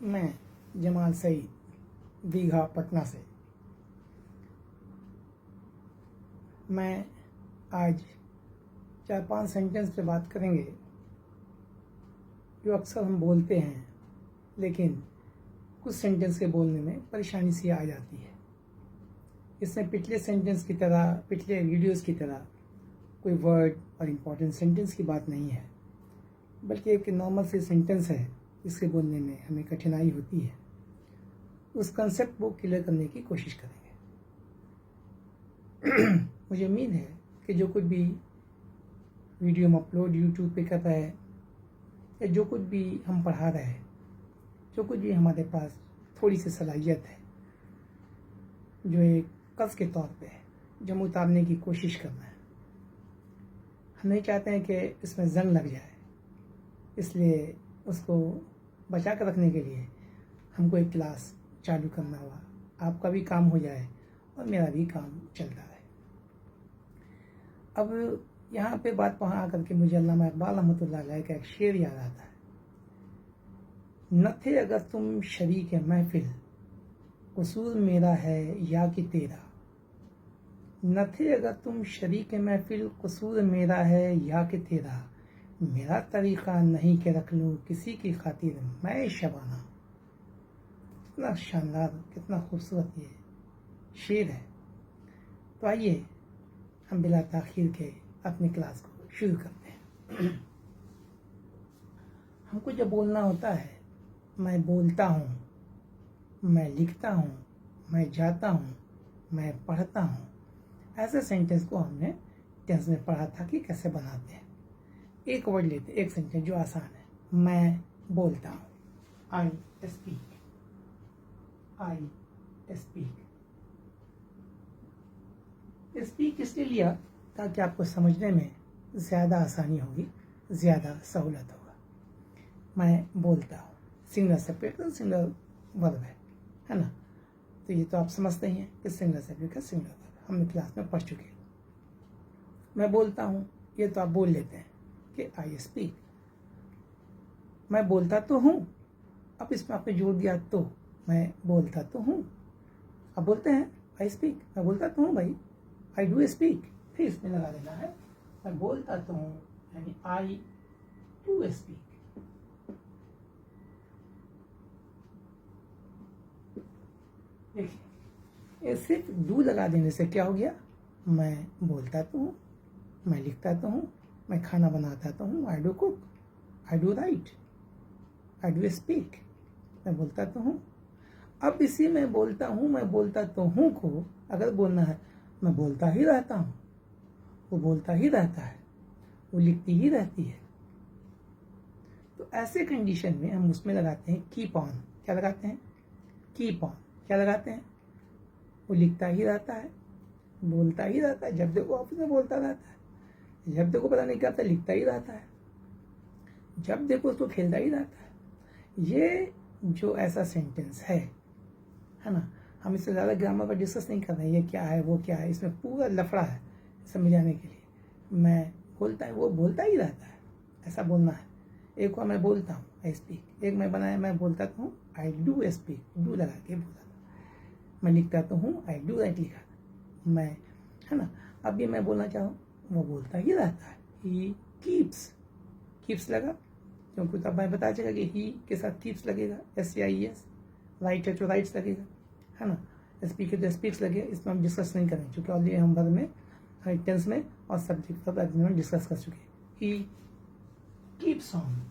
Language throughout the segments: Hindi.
मैं जमाल सईद दीघा पटना से। मैं आज 4-5 सेंटेंस पे बात करेंगे जो अक्सर हम बोलते हैं, लेकिन कुछ सेंटेंस के बोलने में परेशानी सी आ जाती है। इसमें पिछले सेंटेंस की तरह, पिछले वीडियोस की तरह कोई वर्ड और इम्पोर्टेंट सेंटेंस की बात नहीं है, बल्कि एक नॉर्मल सी सेंटेंस है जिसके बोलने में हमें कठिनाई होती है। उस कंसेप्ट को क्लियर करने की कोशिश करेंगे। मुझे उम्मीद है कि जो कुछ भी वीडियो हम अपलोड यूट्यूब पे कर रहे हैं या जो कुछ भी हम पढ़ा रहे हैं, जो कुछ भी हमारे पास थोड़ी सी सलाहियत है, जो एक कर्ज के तौर पे है, जो हम उतारने की कोशिश कर रहे हैं। हम नहीं चाहते हैं कि इसमें जंग लग जाए, इसलिए उसको बचा कर रखने के लिए हमको एक क्लास चालू करना हुआ। आपका भी काम हो जाए और मेरा भी काम चलता रहे। अब यहाँ पे बात वहाँ आकर के मुझे अल्लामा इकबाल रहमतुल्लाह अलैह का एक शेर याद आता है। न थे अगर तुम शरीक महफिल, कसूर मेरा है या कि तेरा। न थे अगर तुम शरीक महफिल, कसूर मेरा है या कि तेरा। मेरा तरीक़ा नहीं कि रख लूँ किसी की खातिर मैं शबाना। कितना शानदार, कितना खूबसूरत ये शेर है। तो आइए हम बिला ताख़ीर के अपनी क्लास को शुरू करते हैं। हमको जब बोलना होता है, मैं बोलता हूँ, मैं लिखता हूँ, मैं जाता हूँ, मैं पढ़ता हूँ, ऐसे सेंटेंस को हमने टेंस में पढ़ा था कि कैसे बनाते हैं। एक वर्ड लेते, एक सेंटेंस जो आसान है। मैं बोलता हूँ, I speak, I speak. Speak इसलिए लिया ताकि आपको समझने में ज़्यादा आसानी होगी, ज़्यादा सहूलत होगा। मैं बोलता हूँ, सिंगुलर सब्जेक्ट का सिंगुलर वर्ब है ना। तो ये तो आप समझते ही हैं कि सिंगुलर सब्जेक्ट का सिंगुलर वर्ब हमने क्लास में पढ़ चुके हैं। मैं बोलता हूँ, ये तो आप बोल लेते हैं कि आई स्पीक। मैं बोलता तो हूँ, अब इसमें आपने जोड़ दिया तो। मैं बोलता तो हूँ, अब बोलते हैं आई स्पीक। मैं बोलता तो हूँ भाई, आई डू स्पीक। फिर इसमें लगा देना है मैं बोलता तो हूँ, यानी आई डू स्पीक। देखिए, ये सिर्फ डू लगा देने से क्या हो गया? मैं बोलता तो हूँ, मैं लिखता तो हूँ, मैं खाना बनाता तो हूँ, I do cook, I do right, I do speak. मैं बोलता तो हूँ। अब इसी मैं बोलता तो हूँ को अगर बोलना है, मैं बोलता ही रहता हूँ, वो बोलता ही रहता है, वो लिखती ही रहती है। तो ऐसे कंडीशन में हम उसमें लगाते हैं कीप ऑन। क्या लगाते हैं? Keep on. क्या लगाते हैं? वो लिखता ही रहता है, बोलता ही रहता है, जब देखो ऑफिस में बोलता रहता है, जब देखो पता नहीं क्या था, लिखता ही रहता है, जब देखो उसको खेलता ही रहता है। ये जो ऐसा सेंटेंस है ना, हम इससे ज़्यादा ग्रामर पर डिस्कस नहीं कर रहे हैं, ये क्या है वो क्या है, इसमें पूरा लफड़ा है समझाने के लिए। मैं बोलता है, वो बोलता ही रहता है, ऐसा बोलना है। एक और मैं बोलता हूँ, आई स्पीक। एक मैं बनाया, मैं बोलता तो हूँ, आई डू स्पीक, डू लगा के बोला था। मैं लिखता तो हूँ, आई डू राइट लिखा था मैं, है ना। अब ये मैं बोलना चाहूँ, वो बोलता ही रहता है, ही कीप्स। कीप्स लगा क्योंकि तब मैं बता चलेगा कि ही के साथ कीप्स लगेगा, SCIES। राइट है तो राइट्स लगेगा, है ना। स्पीक है तो स्पीक्स लगेगा। इसमें हम डिस्कस नहीं करेंगे क्योंकि ऑलरेडी हम वर्ब में, टेंस में और सब्जेक्ट वर्ब में डिस्कस कर चुके हैं। ही कीप्स ऑन,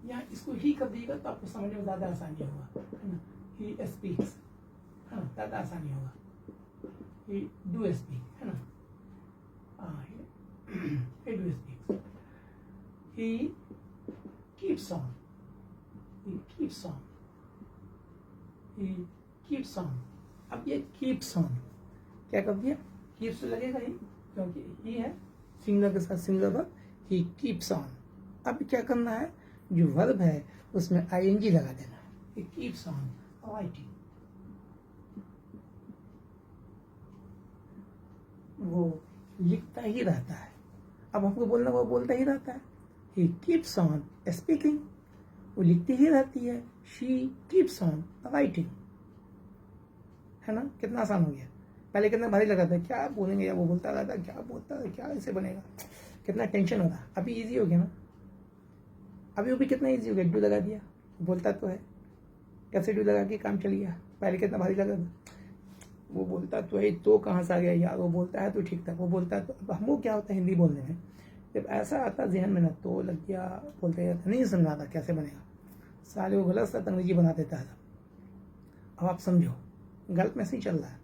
यहाँ इसको ही कर दिएगा तो आपको समझने में ज़्यादा आसानी होगा, है ना। ही स्पीक्स, है ना, ज़्यादा आसानी होगा। ही डू स्पीक, है ना। ही do speak. He keeps on, he keeps on, he keeps on। अब ये keeps on क्या कर दिया? keeps लगेगा ही, क्योंकि he है सिंगुलर के साथ singular verb, he keeps on। अब क्या करना है? जो वर्ब है उसमें ing लगा देना है, he keeps on writing। वो लिखता ही रहता है। अब हमको बोलना, वो बोलता ही रहता है, he keeps on speaking। वो लिखती ही रहती है, शी कीप्स ऑन राइटिंग, है ना। कितना आसान हो गया। पहले कितना भारी लगा था, क्या बोलेंगे या वो बोलता रहता, क्या बोलता है, क्या ऐसे बनेगा, कितना टेंशन होता। अभी इजी हो गया ना, अभी वो भी कितना इजी हो गया, डू लगा दिया, बोलता तो है, कैसे डू लगा के काम चल गया। पहले कितना भारी लगा था, वो बोलता तो है, तो कहाँ से आ गया यार, वो बोलता है तो ठीक था, वो बोलता है तो। अब हमको क्या होता है हिंदी बोलने में, जब ऐसा आता जहन में ना, तो लग गया बोलते जाता, नहीं समझ आता कैसे बनेगा, साले वो गलत सा अंग्रेजी बना देता है। अब आप समझो, गलत मैसेज चल रहा है,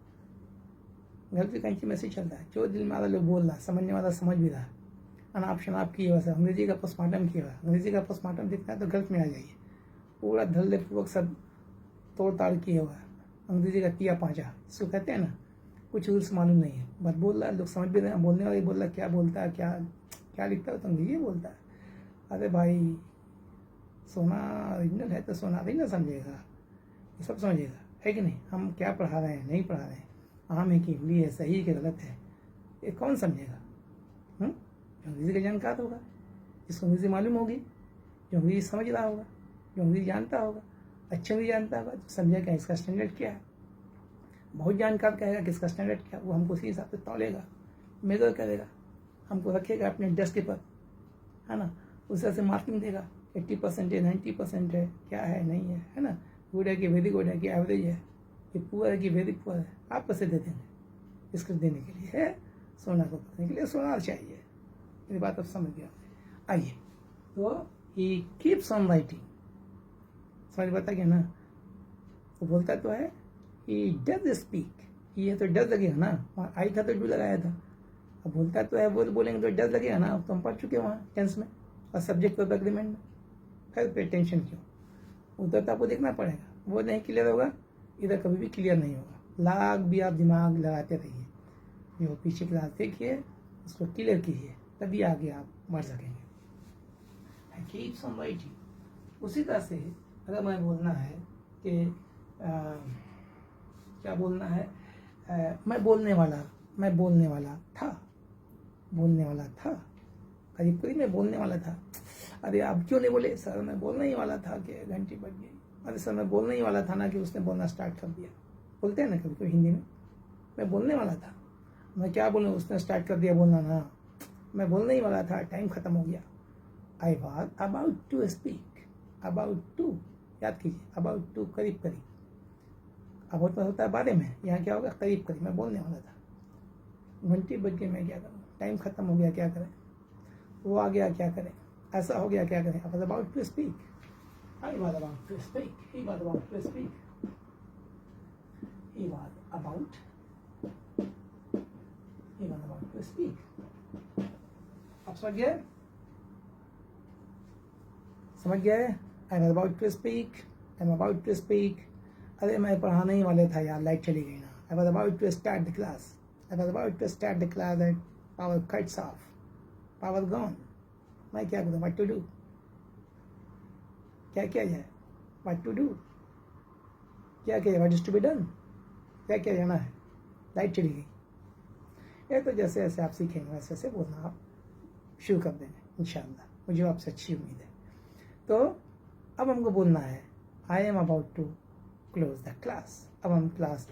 गलत भी कहीं मैसेज चल रहा है, जो दिल में वाला लोग बोल रहा है, समझने वाला समझ भी रहा है। अनाप शनाप किए हुआ, अंग्रेजी का पोस्टमार्टम किया हुआ, अंग्रेजी का पोस्टमार्टम दिखता है तो गलत में आ जाइए, पूरा धल्ले पूर्वक सब तोड़ ताड़ किए हुआ है, अंग्रेजी का तिया पाँचा, इसको कहते हैं ना। कुछ रूल्स मालूम नहीं है, बस बोल रहा है, लोग समझ भी रहे हैं, बोलने वाले बोल रहा है, क्या बोलता है, क्या क्या लिखता है तो अंग्रेजी बोलता है। अरे भाई, सोना ओरिजिनल है तो सोना नहीं ना समझेगा, ये सब समझेगा, है कि नहीं। हम क्या पढ़ा रहे हैं, नहीं पढ़ा रहे हैं, आम है कि इमली है, सही है कि गलत है, ये कौन समझेगा। जो अंग्रेजी का जानकार होगा, जिसको अंग्रेजी मालूम होगी, जो अंग्रेजी समझ रहा होगा, जो अंग्रेजी जानता होगा, अच्छे अंग्रेजी जानता होगा, तो समझेगा इसका स्टैंडर्ड क्या है। बहुत जानकार कहेगा कि इसका स्टैंडर्ड क्या, वो हमको उसी हिसाब से तौलेगा, मेजर करेगा, हमको रखेगा अपने डेस्क पर, है ना। उस तरह से मार्किंग देगा, 80% है, 90% है, क्या है नहीं है ना, गुड है कि वेरी गुड है कि एवरेज है, कि पुअर है कि वेरी पुअर है, आप कैसे दे देंगे। इसको देने के लिए है, सोना को पकड़ने के लिए सोनार चाहिए। मेरी बात अब समझ गया। आइए, तो ही कीप्स ऑन राइटिंग, समझ बता गया ना। वो बोलता तो है, ही डज स्पीक, ये तो डज लगेगा ना, वहाँ आई था तो डू लगाया था। अब बोलता तो है, वो बोलेंगे तो डज लगेगा ना, तो हम पढ़ चुके हैं वहाँ टेंस में और सब्जेक्ट वर्ब एग्रीमेंट में, फिर पे टेंशन क्यों। उधर तो आपको देखना पड़ेगा, वो नहीं क्लियर होगा, इधर कभी भी क्लियर नहीं होगा। लाख भी आप दिमाग लगाते रहिए, जो पीछे क्लास देखिए उसको क्लियर कीजिए, तभी आगे आप बढ़ सकेंगे। Keeps on writing. उसी तरह से अगर मैं बोलना है कि क्या बोलना है, मैं बोलने वाला था, बोलने वाला था, करीब करीब मैं बोलने वाला था। अरे आप क्यों नहीं बोले सर, मैं बोलने ही वाला था कि घंटी बज गई। अरे सर मैं बोलने ही वाला था ना कि उसने बोलना स्टार्ट कर दिया। बोलते हैं ना कभी कभी हिंदी में, मैं बोलने वाला था, मैं क्या बोलूँ, उसने स्टार्ट कर दिया बोलना ना, मैं बोलने ही वाला था, टाइम खत्म हो गया। I was about to speak, about to, याद कीजिए, अबाउट टू करीब करीब, अबाउट में होता है बारे में, यहाँ क्या होगा करीब करीब, मैं बोलने वाला था, घंटी बज गई, मैं क्या करूँ, टाइम खत्म हो गया, क्या करें, वो आ गया क्या करें, ऐसा हो गया क्या करें। I was about to speak, I was about to speak, he was about to speak, he was about to speak। आप समझ गए, समझ गए। I was about to speak, I'm about to speak। अरे मैं पढ़ाने ही वाले था यार, लाइट चली गई ना। I was about to start the class, I was about to start the class and power cuts off, power gone। मैं क्या करूँ, व्हाट टू डू, क्या किया जाए, व्हाट टू डू, क्या किया जाए, what is to be done, क्या किया जाना है, लाइट चली गई। ये तो जैसे जैसे आप सीखेंगे वैसे वैसे बोलना आप शुरू कर देंगे इंशाल्लाह, मुझे आपसे अच्छी उम्मीद है। तो अब हमको बोलना है, I am about to close the class. अब हम क्लास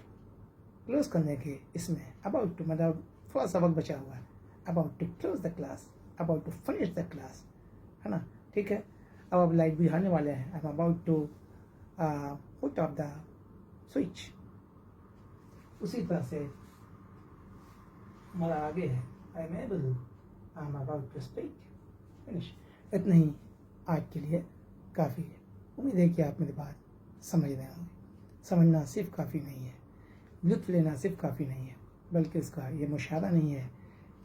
क्लोज करने के इसमें अबाउट टू मतलब थोड़ा सा वक्त बचा हुआ है, about to close the class, about to finish the class, है ना, ठीक है। अब लाइट भी आने वाले हैं, I am about to put off the switch. उसी तरह से हमारा आगे है, I am able, I am about to speak, finish. इतना ही आज के लिए काफ़ी है। उम्मीद है कि आप मेरी बात समझ रहे होंगे। समझना सिर्फ काफ़ी नहीं है, लुत्फ लेना सिर्फ काफ़ी नहीं है, बल्कि इसका ये मुशाहरा नहीं है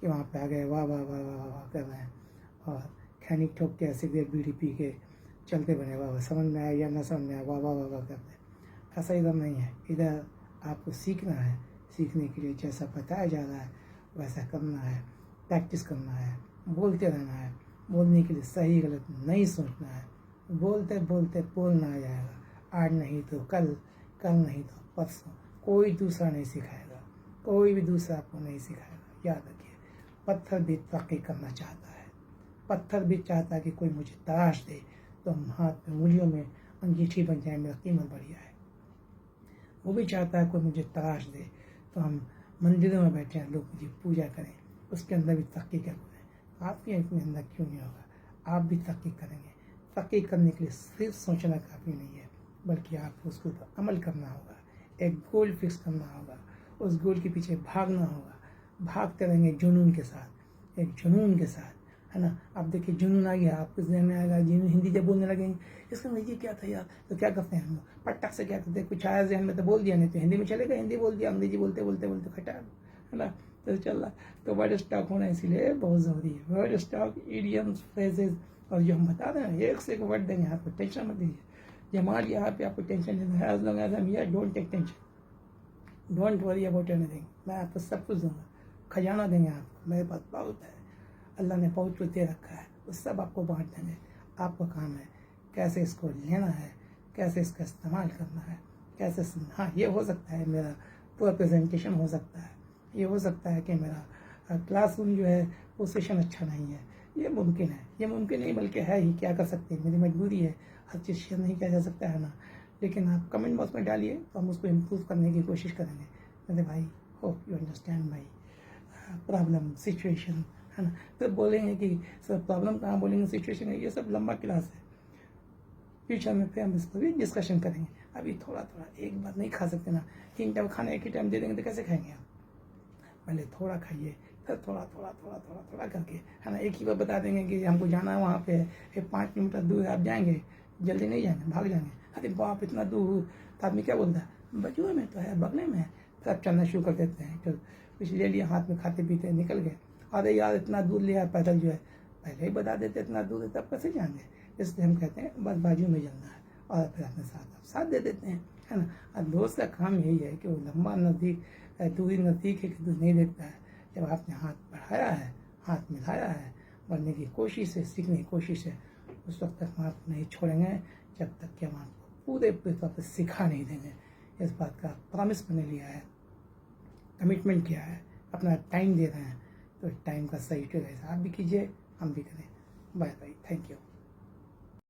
कि वहाँ पे आ गए वाह वाह वाह वाह वाह कर रहे हैं और खैनी ठोक के सिगरेट बीड़ी पी के चलते बने, वाह वाह समझ में आया या ना समझ में आया, वाह वाह वाह वाह करते हैं। ऐसा इधर नहीं है, इधर आपको सीखना है, सीखने के लिए जैसा बताया जा रहा है वैसा करना है, प्रैक्टिस करना है, बोलते रहना है, बोलने के लिए सही गलत नहीं सोचना है, बोलते बोलते बोलना आ जाएगा, आज नहीं तो कल, कल नहीं तो परसों, कोई दूसरा नहीं सिखाएगा, कोई भी दूसरा आपको नहीं सिखाएगा। याद रखिए, पत्थर भी तरक्की करना चाहता है, पत्थर भी चाहता है कि कोई मुझे तराश दे, तो हम हाथ में उंगलियों में अंगीठी बन जाए, मेरा कीमत बढ़िया है। वो भी चाहता है कोई मुझे तराश दे, तो हम मंदिरों में बैठे हैं, लोग मुझे पूजा करें, उसके अंदर भी तरक्की करें। आपके अपने अंदर क्यों नहीं होगा? आप भी तरक्की करेंगे। तरक्की करने के लिए सिर्फ सोचना काफ़ी नहीं है, बल्कि आपको उसके ऊपर अमल करना होगा, एक गोल फिक्स करना होगा, उस गोल के पीछे भागना होगा। भागते रहेंगे जुनून के साथ, एक जुनून के साथ, है ना। अब देखिए जुनून आ गया, आपके जहन में आएगा, जुनून हिंदी जब बोलने लगेंगे, इसका अंग्रेजी क्या था यार, तो क्या करते हैं हम लोग, पटक से क्या करते हैं, कुछ आया जहन में तो बोल दिया, नहीं तो हिंदी में चलेगा, हिंदी बोल दिया, अंग्रेजी बोलते बोलते बोलते खटा, है ना। तो चल रहा, तो वर्ड स्टॉक होना इसीलिए बहुत ज़रूरी है। वर्ड स्टॉक, इडियम्स, फ्रेजेस, और जो हम बता रहे हैं एक से एक वर्ड देंगे, आपको टेंशन मत दीजिए। जब मान लिया यहाँ पे आपको टेंशन लेना है, as long as I am here, don't take tension, don't worry about anything. मैं आपको सब कुछ दूंगा, खजाना देंगे आपको, मेरे पास बहुत है, अल्लाह ने बहुत कुछ दे रखा है, वो सब आपको बांट देंगे। आपका काम है कैसे इसको लेना है, कैसे इसका इस्तेमाल करना है, कैसे। हाँ, ये हो सकता है मेरा पूरा प्रेजेंटेशन हो सकता है, ये हो सकता है कि मेरा क्लासरूम जो है वो सेशन अच्छा नहीं है, ये मुमकिन है, ये मुमकिन नहीं बल्कि है ही, क्या कर सकते हैं, मेरी मजबूरी है, हर चीज़ शेयर नहीं किया जा सकता है ना। लेकिन आप कमेंट बॉक्स में डालिए तो हम उसको इम्प्रूव करने की कोशिश करेंगे। मेरे भाई, hope you understand my problem situation, है ना। तो बोलेंगे कि सर प्रॉब्लम कहाँ, बोलेंगे सिचुएशन है, ये सब लंबा क्लास है, फ्यूचर में फिर हम इस पर भी डिस्कशन करेंगे। अभी थोड़ा थोड़ा एक बार नहीं खा सकते ना, 3 टाइम खाना एक ही टाइम दे देंगे तो कैसे खाएंगे आप? पहले थोड़ा खाइए, फिर थोड़ा थोड़ा थोड़ा थोड़ा थोड़ा करके, है ना। एक ही बार बता देंगे कि हमको जाना है वहाँ पे, 5 किलोमीटर दूर है, आप जाएंगे, जल्दी नहीं जाएंगे, भाग जाएंगे। अरे बाप, इतना दूर, तो आदमी क्या बोलता है, बजुए में तो है, बगले में है, फिर आप चलना शुरू कर देते हैं। तो कुछ ले लिया हाथ में, खाते पीते निकल गए। अरे यार इतना दूर लिया पैदल जो है, पहले ही बता देते इतना दूर है, तब कैसे जाएंगे? इसलिए हम कहते हैं बस बाजू में चलना है, और फिर अपने साथ आप साथ दे देते हैं, है ना। और दोस्त का काम यही है कि वो लंबा नज़दीक, दूरी नज़दीक है कि दूर नहीं देखता है। जब आपने हाथ बढ़ाया है, हाथ मिलाया है, बढ़ने की कोशिश है, सीखने की कोशिश है, उस वक्त तक हम आपको नहीं छोड़ेंगे जब तक कि हम आपको पूरे तौर पर सिखा नहीं देंगे। इस बात का प्रॉमिस मैंने लिया है, कमिटमेंट किया है, अपना टाइम दे रहे हैं, तो टाइम का सही जगह आप भी कीजिए, हम भी करें। Bye bye, thank you.